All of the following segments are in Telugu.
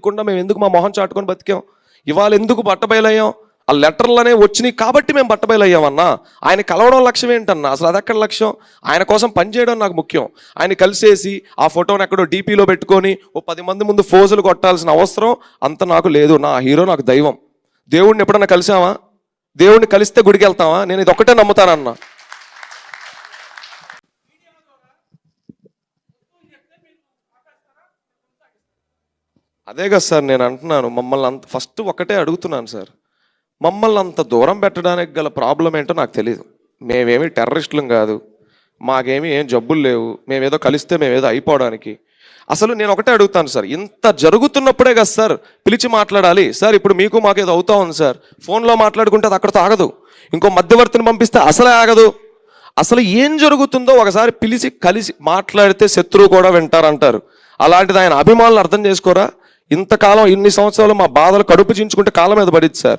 తెలియకుండా మేము ఎందుకు మా మొహం చాటుకొని బతికాం? ఇవాళ ఎందుకు బట్టబయలయ్యాం? ఆ లెటర్లనే వచ్చినాయి కాబట్టి మేము బట్టబయలయ్యామన్నా. ఆయన కలవడం లక్ష్యం ఏంటన్నా? అసలు అది ఎక్కడ లక్ష్యం? ఆయన కోసం పనిచేయడం నాకు ముఖ్యం. ఆయన కలిసేసి ఆ ఫోటోని ఎక్కడో డీపీలో పెట్టుకొని ఓ 10 మంది ముందు ఫోజులు కొట్టాల్సిన అవసరం అంత నాకు లేదు. నా హీరో నాకు దైవం. దేవుడిని ఎప్పుడన్నా కలిసామా? దేవుడిని కలిస్తే గుడికి వెళ్తామా? నేను ఇది ఒక్కటే నమ్ముతానన్నా. అదే కదా సార్ నేను అంటున్నాను. మమ్మల్ని అంత ఫస్ట్ ఒకటే అడుగుతున్నాను సార్, మమ్మల్ని అంత దూరం పెట్టడానికి గల ప్రాబ్లం ఏంటో నాకు తెలియదు. మేమేమి టెర్రరిస్టులం కాదు, మాకేమి ఏం జబ్బులు లేవు, మేమేదో కలిస్తే మేమేదో అయిపోవడానికి. అసలు నేను ఒకటే అడుగుతాను సార్, ఇంత జరుగుతున్నప్పుడే కదా సార్ పిలిచి మాట్లాడాలి. సార్ ఇప్పుడు మీకు మాకేదో అవుతా ఉంది సార్, ఫోన్లో మాట్లాడుకుంటే అది అక్కడితో ఆగదు, ఇంకో మధ్యవర్తిని పంపిస్తే అసలే ఆగదు. అసలు ఏం జరుగుతుందో ఒకసారి పిలిచి కలిసి మాట్లాడితే శత్రువు కూడా వింటారంటారు. అలాంటిది ఆయన అభిమానులు అర్థం చేసుకోరా? ఇంతకాలం ఇన్ని సంవత్సరాలు మా బాధలు కడుపు చించుకుంటే కాలం మీద పడింది సార్,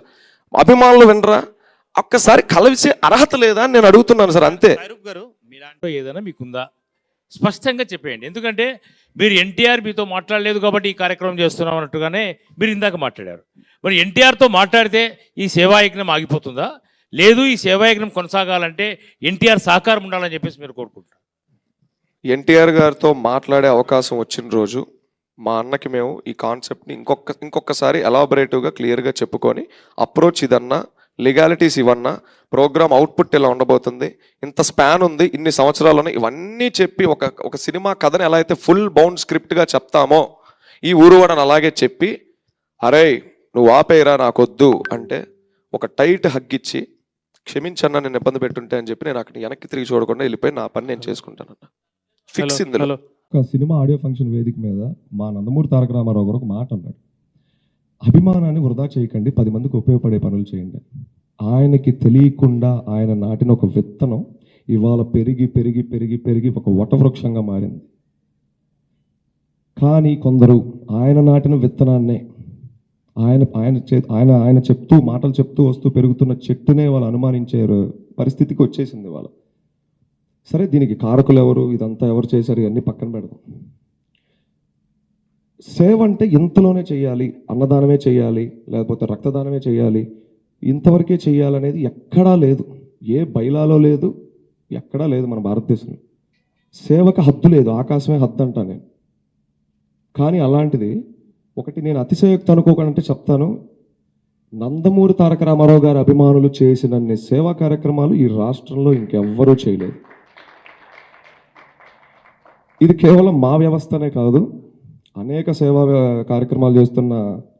అభిమానులు వినరా? ఒక్కసారి కలిసే అర్హత లేదా అని నేను అడుగుతున్నాను సార్, అంతే. గారు మీలాంటి ఏదైనా మీకుందా స్పష్టంగా చెప్పేయండి. ఎందుకంటే మీరు ఎన్టీఆర్ మీతో మాట్లాడలేదు కాబట్టి ఈ కార్యక్రమం చేస్తున్నాం అన్నట్టుగానే మీరు ఇందాక మాట్లాడారు. మరి ఎన్టీఆర్తో మాట్లాడితే ఈ సేవాయజ్ఞం ఆగిపోతుందా? లేదు ఈ సేవాయజ్ఞం కొనసాగాలంటే ఎన్టీఆర్ సహకారం ఉండాలని చెప్పేసి మీరు కోరుకుంటారు? ఎన్టీఆర్ గారితో మాట్లాడే అవకాశం వచ్చిన రోజు మా అన్నకి మేము ఈ కాన్సెప్ట్ని ఇంకొకసారి ఎలాబొరేటివ్గా క్లియర్గా చెప్పుకొని అప్రోచ్ ఇదన్నా, లీగాలిటీస్ ఇవన్నా, ప్రోగ్రామ్ అవుట్పుట్ ఎలా ఉండబోతుంది, ఇంత స్పాన్ ఉంది, ఇన్ని సంవత్సరాలను ఇవన్నీ చెప్పి ఒక సినిమా కథని ఎలా అయితే ఫుల్ బౌండ్ స్క్రిప్ట్గా చెప్తామో ఈ ఊరువాడని అలాగే చెప్పి, అరే నువ్వు ఆపేయరా నాకొద్దు అంటే ఒక టైట్ హగ్గిచ్చి క్షమించన్నా నేను ఇబ్బంది పెట్టుంటే అని చెప్పి నేను అక్కడ వెనక్కి తిరిగి చూడకుండా వెళ్ళిపోయి నా పని నేను చేసుకుంటానన్న ఫిక్స్ ఇందులో. ఒక సినిమా ఆడియో ఫంక్షన్ వేదిక మీద మా నందమూరి తారక రామారావు గారు ఒక మాట అన్నాడు, అభిమానాన్ని వృధా చేయకండి, 10 మందికి ఉపయోగపడే పనులు చేయండి. ఆయనకి తెలియకుండా ఆయన నాటిన ఒక విత్తనం ఇవాళ పెరిగి పెరిగి పెరిగి పెరిగి ఒక వటవృక్షంగా మారింది. కానీ కొందరు ఆయన నాటిన విత్తనాన్నే ఆయన చెప్తూ మాటలు చెప్తూ వస్తూ పెరుగుతున్న చెట్టునే వాళ్ళు అనుమానించే పరిస్థితికి వచ్చేసింది వాళ్ళు. సరే దీనికి కారకులు ఎవరు, ఇదంతా ఎవరు చేశారు, ఇవన్నీ పక్కన పెడదాం. సేవ అంటే ఇంతలోనే చేయాలి, అన్నదానమే చేయాలి, లేకపోతే రక్తదానమే చేయాలి, ఇంతవరకే చేయాలనేది ఎక్కడా లేదు, ఏ బైలాలో లేదు, ఎక్కడా లేదు మన భారతదేశంలో. సేవకు హద్దు లేదు, ఆకాశమే హద్దు అంటా నేను. కానీ అలాంటిది ఒకటి నేను అతిశయోక్తి అనుకోకంటే చెప్తాను, నందమూరి తారక రామారావు గారి అభిమానులు చేసినన్ని సేవా కార్యక్రమాలు ఈ రాష్ట్రంలో ఇంకెవ్వరూ చేయలేదు. ఇది కేవలం మా వ్యవస్థనే కాదు, అనేక సేవా కార్యక్రమాలు చేస్తున్న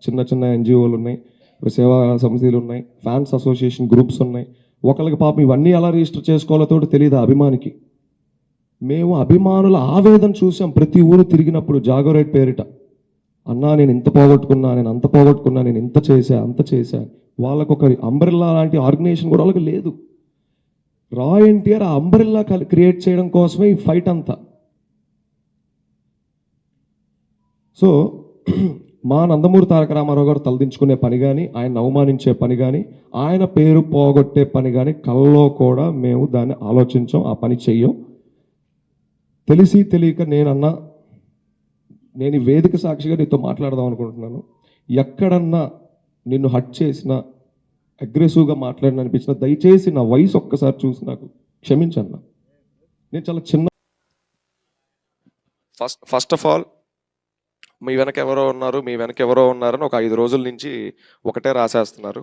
చిన్న చిన్న ఎన్జిఓలు ఉన్నాయి, సేవా సమితిలు ఉన్నాయి, ఫ్యాన్స్ అసోసియేషన్ గ్రూప్స్ ఉన్నాయి. ఒకరికి పాపం ఇవన్నీ ఎలా రిజిస్టర్ చేసుకోవాలో తోటి తెలియదు అభిమానికి. మేము అభిమానుల ఆవేదన చూసాం ప్రతి ఊరు తిరిగినప్పుడు జాగోరైట్ పేరిట. అన్నా నేను ఇంత పోగొట్టుకున్నా, నేను అంత పోగొట్టుకున్నా, నేను ఇంత చేశా అంత చేశా. వాళ్ళకు ఒక అంబ్రెల్లా లాంటి ఆర్గనైజేషన్ కూడా వాళ్ళకి లేదు. రా ఎన్టీఆర్ ఆ అంబ్రెల్లా క్రియేట్ చేయడం కోసమే ఈ ఫైట్ అంతా. సో మా నందమూరి తారక రామారావు గారు తలదించుకునే పని కానీ, ఆయన అవమానించే పని కానీ, ఆయన పేరు పోగొట్టే పని కానీ కల్లో కూడా మేము దాన్ని ఆలోచించాం, ఆ పని చెయ్యం. తెలిసి తెలియక నేను ఈ వేదిక సాక్షిగా నీతో మాట్లాడదాం అనుకుంటున్నాను. ఎక్కడన్నా నిన్ను హట్ చేసినా, అగ్రెసివ్గా మాట్లాడిన అనిపించిన దయచేసి నా వయసు ఒక్కసారి చూసి నాకు క్షమించన్నా. నేను చాలా చిన్న. ఫస్ట్ ఆఫ్ ఆల్ మీ వెనక ఎవరో ఉన్నారు, మీ వెనక ఎవరో ఉన్నారని ఒక 5 రోజుల నుంచి ఒకటే రాసేస్తున్నారు.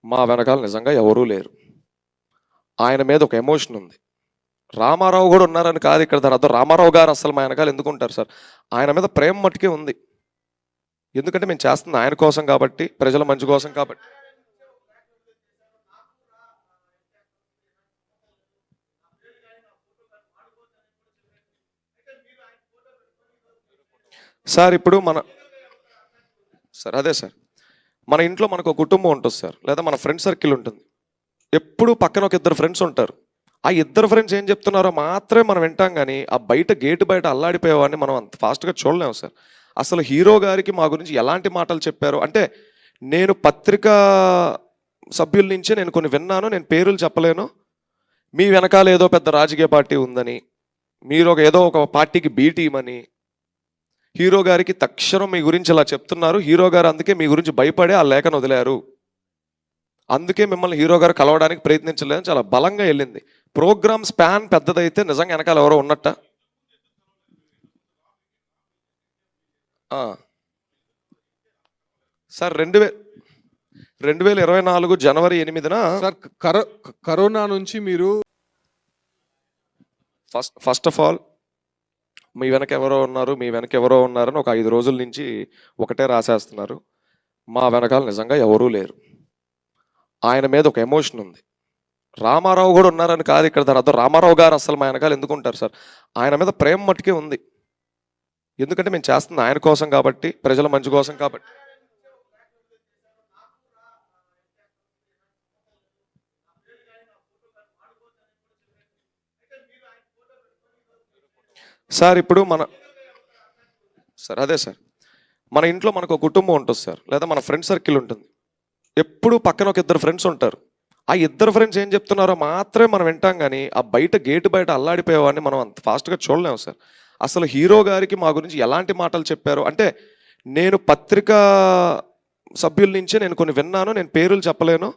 మా వెనకాల నిజంగా ఎవరూ లేరు. ఆయన మీద ఒక ఎమోషన్ ఉంది. రామారావు కూడా ఉన్నారని కాదు ఇక్కడ దాని అర్థం. రామారావు గారు అసలు మా వెనకాల ఎందుకు ఉంటారు సార్? ఆయన మీద ప్రేమ మట్టుకే ఉంది. ఎందుకంటే మేము చేస్తుంది ఆయన కోసం కాబట్టి, ప్రజల మంచి కోసం కాబట్టి. సార్ ఇప్పుడు అదే సార్, మన ఇంట్లో మనకు ఒక కుటుంబం ఉంటుంది సార్, లేదా మన ఫ్రెండ్ సర్కిల్ ఉంటుంది. ఎప్పుడు పక్కన ఒక 2 ఫ్రెండ్స్ ఉంటారు. ఆ 2 ఫ్రెండ్స్ ఏం చెప్తున్నారో మాత్రమే మనం వింటాం, కానీ ఆ గేటు బయట అల్లాడిపోయేవాడిని మనం అంత ఫాస్ట్గా చూడలేము సార్. అసలు హీరో గారికి మా గురించి ఎలాంటి మాటలు చెప్పారు అంటే, నేను పత్రికా సభ్యుల నుంచే నేను కొన్ని విన్నాను, నేను పేర్లు చెప్పలేను. మీ వెనకాల ఏదో పెద్ద రాజకీయ పార్టీ ఉందని, మీరు ఏదో ఒక పార్టీకి బీ టీం అని, హీరో గారికి తక్షణం మీ గురించి ఇలా చెప్తున్నారు, హీరో గారు అందుకే మీ గురించి భయపడే ఆ లేఖను వదిలారు, అందుకే మిమ్మల్ని హీరో గారు కలవడానికి ప్రయత్నించలేదని చాలా బలంగా వెళ్ళింది. ప్రోగ్రామ్ స్పాన్ పెద్దదైతే నిజంగా వెనకాల ఎవరో ఉన్నట్ట. సార్ 2024 జనవరి 8న సార్ కరోనా నుంచి మీరు ఫస్ట్ ఆఫ్ ఆల్ మీ వెనక ఎవరో ఉన్నారు, మీ వెనక ఎవరో ఉన్నారని ఒక 5 రోజుల నుంచి ఒకటే రాసేస్తున్నారు. మా వెనకాల నిజంగా ఎవరూ లేరు. ఆయన మీద ఒక ఎమోషన్ ఉంది. రామారావు కూడా ఉన్నారని కాదు ఇక్కడ దాని అర్థం. రామారావు గారు అసలు మా వెనకాల ఎందుకు ఉంటారు సార్? ఆయన మీద ప్రేమ మట్టుకే ఉంది. ఎందుకంటే మేము చేస్తుంది ఆయన కోసం కాబట్టి, ప్రజల మంచి కోసం కాబట్టి. సార్ ఇప్పుడు అదే సార్, మన ఇంట్లో మనకు ఒక కుటుంబం ఉంటుంది సార్, లేదా మన ఫ్రెండ్ సర్కిల్ ఉంటుంది. ఎప్పుడు పక్కన ఒక 2 ఫ్రెండ్స్ ఉంటారు. ఆ 2 ఫ్రెండ్స్ ఏం చెప్తున్నారో మాత్రమే మనం వింటాం, కానీ ఆ గేటు బయట అల్లాడిపోయేవాడిని మనం అంత ఫాస్ట్గా చూడలేము సార్. అసలు హీరో గారికి మా గురించి ఎలాంటి మాటలు చెప్పారు అంటే, నేను పత్రికా సభ్యుల నుంచే నేను కొన్ని విన్నాను, నేను పేర్లు చెప్పలేను.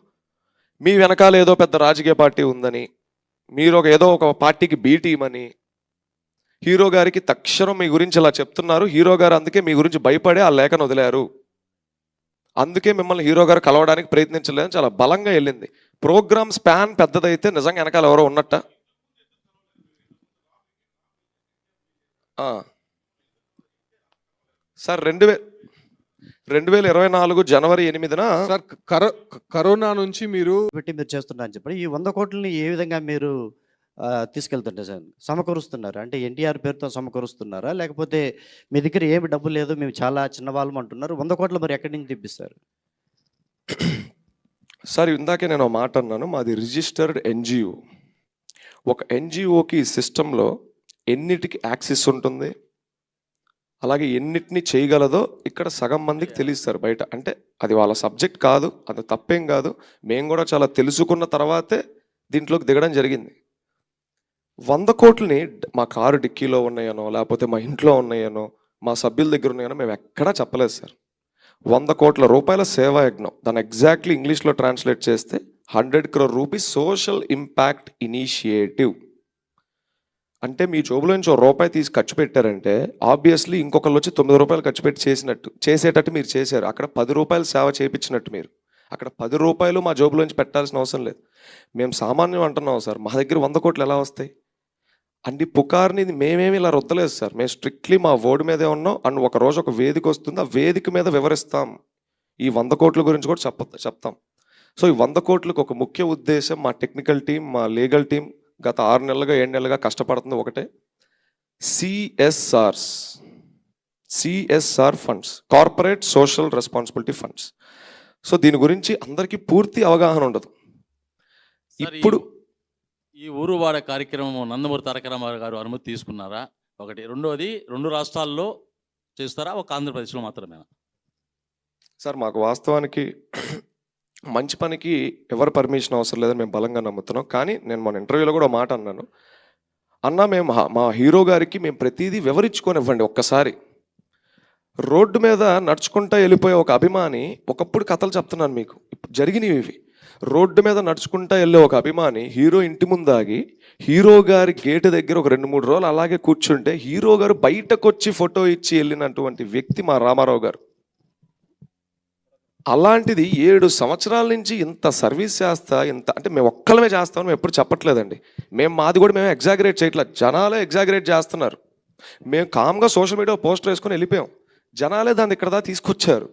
మీ వెనకాల ఏదో పెద్ద రాజకీయ పార్టీ ఉందని, మీరు ఏదో ఒక పార్టీకి బీ టీం అని, హీరో గారికి తక్షణం మీ గురించి ఇలా చెప్తున్నారు, హీరో గారు అందుకే మీ గురించి భయపడే ఆ లేఖను వదిలారు, అందుకే మిమ్మల్ని హీరో గారు కలవడానికి ప్రయత్నించలేదని చాలా బలంగా వెళ్ళింది. ప్రోగ్రామ్ స్పాన్ పెద్దదైతే నిజంగా వెనకాల ఎవరో ఉన్నట్ట. సార్ 2024 జనవరి 8న సార్ కరోనా నుంచి మీరు పెట్టి మీరు చేస్తున్నారని చెప్పి ఈ 100 కోట్లని ఏ విధంగా మీరు తీసుకెళ్తుంటే సార్ సమకూరుస్తున్నారు? అంటే ఎన్టీఆర్ పేరుతో సమకూరుస్తున్నారా, లేకపోతే మీ దగ్గర ఏమి డబ్బు లేదు, మేము చాలా చిన్నవాళ్ళం అంటున్నారు, 100 కోట్లు మరి ఎక్కడి నుంచి తెప్పిస్తారు? సార్ ఇందాకే నేను ఒక మాట అన్నాను, మాది రిజిస్టర్డ్ ఎన్జిఓ. ఒక ఎన్జిఓకి సిస్టంలో ఎన్నిటికి యాక్సెస్ ఉంటుంది, అలాగే ఎన్నిటిని చేయగలదో ఇక్కడ సగం మందికి తెలియస్తారు బయట. అంటే అది వాళ్ళ సబ్జెక్ట్ కాదు, అది తప్పేం కాదు, మేము కూడా చాలా తెలుసుకున్న తర్వాతే దీంట్లోకి దిగడం జరిగింది. 100 కోట్లని మా కారు డిక్కీలో ఉన్నాయనో, లేకపోతే మా ఇంట్లో ఉన్నాయనో, మా సభ్యుల దగ్గర ఉన్నాయనో మేము ఎక్కడా చెప్పలేదు సార్. 100 కోట్ల రూపాయల సేవా యజ్ఞం, దాన్ని ఎగ్జాక్ట్లీ ఇంగ్లీష్లో ట్రాన్స్లేట్ చేస్తే 100 crore rupees social impact initiative. అంటే మీ జోబులో నుంచి ₹1 తీసి ఖర్చు పెట్టారంటే ఆబ్వియస్లీ ఇంకొకళ్ళు వచ్చి ₹9 ఖర్చు పెట్టి చేసేటట్టు మీరు చేశారు. అక్కడ ₹10 సేవ చేయించినట్టు మీరు. అక్కడ ₹10 మా జోబులోంచి పెట్టాల్సిన అవసరం లేదు. మేము సామాన్యం అంటున్నాం సార్, మా దగ్గర 100 కోట్లు ఎలా వస్తాయి? అన్ని పుకార్ని మేమేమి ఇలా రుద్దలేదు సార్. మేము స్ట్రిక్ట్లీ మా వర్డ్ మీదే ఉన్నాం. అండ్ ఒక రోజు ఒక వేదిక వస్తుంది, ఆ వేదిక మీద వివరిస్తాం, ఈ 100 కోట్ల గురించి కూడా చెప్తాం. సో ఈ 100 కోట్లకు ఒక ముఖ్య ఉద్దేశం, మా టెక్నికల్ టీం, మా లీగల్ టీం గత 6 నెలలుగా 7 నెలలుగా కష్టపడుతుంది ఒకటే, CSR funds, corporate social responsibility funds. So దీని గురించి అందరికీ పూర్తి అవగాహన ఉండదు. ఇప్పుడు ఈ ఊరు వాడ కార్యక్రమం నందమూరి తారక రామారావు గారు అనుమతి తీసుకున్నారా? ఒకటి. రెండోది, 2 రాష్ట్రాల్లో చేస్తారా, ఒక ఆంధ్రప్రదేశ్లో మాత్రమేనా? సార్ మాకు వాస్తవానికి మంచి పనికి ఎవరు పర్మిషన్ అవసరం లేదని మేము బలంగా నమ్ముతున్నాం. కానీ నేను మన ఇంటర్వ్యూలో కూడా మాట అన్నాను, అన్నా మేము మా హీరో గారికి మేము ప్రతిదీ వివరించుకొని ఇవ్వండి. ఒక్కసారి రోడ్డు మీద నడుచుకుంటా వెళ్ళిపోయే ఒక అభిమాని, ఒకప్పుడు కథలు చెప్తున్నాను మీకు, జరిగినవి ఇవి. రోడ్డు మీద నడుచుకుంటా వెళ్ళే ఒక అభిమాని హీరో ఇంటి ముందాగి హీరో గారి గేటు దగ్గర ఒక 2-3 రోజులు అలాగే కూర్చుంటే హీరో గారు బయటకు వచ్చి ఫోటో ఇచ్చి వెళ్ళినటువంటి వ్యక్తి మా రామారావు గారు. అలాంటిది 7 సంవత్సరాల నుంచి ఇంత సర్వీస్ చేస్తా, ఇంత అంటే మేము ఒక్కళ్ళమే చేస్తామని మేము ఎప్పుడు చెప్పట్లేదండి. మాది కూడా మేము ఎగ్జాగరేట్ చేయట్లేదు, జనాలే ఎగ్జాగరేట్ చేస్తున్నారు. మేము కామ్గా సోషల్ మీడియా పోస్టర్ వేసుకొని వెళ్ళిపోయాం, జనాలే దాన్ని ఇక్కడ దా తీసుకొచ్చారు.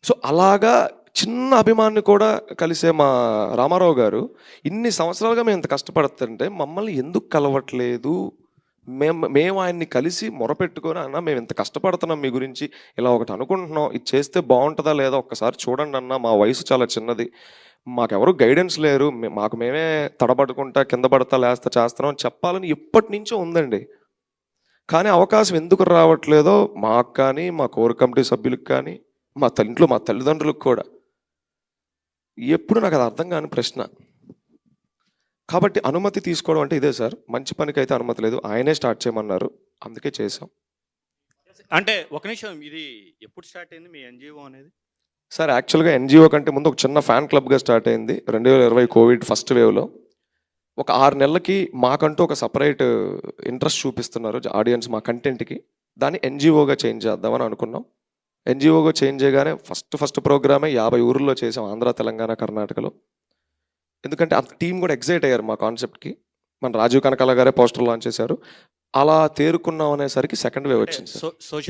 సో అలాగా చిన్న అభిమాన్ని కూడా కలిసే మా రామారావు గారు ఇన్ని సంవత్సరాలుగా మేము ఇంత కష్టపడుతుంటే మమ్మల్ని ఎందుకు కలవట్లేదు? మేము ఆయన్ని కలిసి మొరపెట్టుకొని, అన్న మేము ఇంత కష్టపడుతున్నాం మీ గురించి, ఇలా ఒకటి అనుకుంటున్నాం, ఇది చేస్తే బాగుంటుందా లేదా ఒక్కసారి చూడండి అన్న, మా వయసు చాలా చిన్నది, మాకెవరు గైడెన్స్ లేరు, మాకు మేమే తడబడుకుంటా కింద పడతా లేస్తా చేస్తున్నాం అని చెప్పాలని ఎప్పటి నుంచో ఉందండి. కానీ అవకాశం ఎందుకు రావట్లేదో మాకు కానీ, మా కోర్ కమిటీ సభ్యులకు కానీ, మా తల్లిదండ్రులకు కూడా ఎప్పుడు నాకు అది అర్థం కాని ప్రశ్న. కాబట్టి అనుమతి తీసుకోవడం అంటే ఇదే సార్, మంచి పనికి అయితే అనుమతి లేదు, ఆయనే స్టార్ట్ చేయమన్నారు, అందుకే చేసాం. అంటే ఒక నిమిషం, ఇది ఎప్పుడు స్టార్ట్ అయింది మీ ఎన్జిఓ అనేది? సార్ యాక్చువల్గా ఎన్జిఓ కంటే ముందు ఒక చిన్న ఫ్యాన్ క్లబ్గా స్టార్ట్ అయింది 2020 కోవిడ్ ఫస్ట్ వేవ్లో. ఒక 6 నెలలకి మాకంటూ ఒక సపరేట్ ఇంట్రెస్ట్ చూపిస్తున్నారు ఆడియన్స్ మా కంటెంట్కి. దాన్ని ఎన్జిఓగా చేంజ్ చేద్దామని అనుకున్నాం. ఎన్జిఓగా చేంజ్ చేయగానే ఫస్ట్ ప్రోగ్రామే 50 ఊర్లో చేసాం, ఆంధ్ర, తెలంగాణ, కర్ణాటకలో. ఎందుకంటే అంత టీం కూడా ఎగ్జైట్ అయ్యారు మా కాన్సెప్ట్కి. మన రాజీవ్ కనకాల గారే పోస్టర్ లాంచ్ చేశారు. అలా తేరుకున్నాం అనేసరికి సెకండ్ వేవ్ వచ్చింది సార్. సోషల్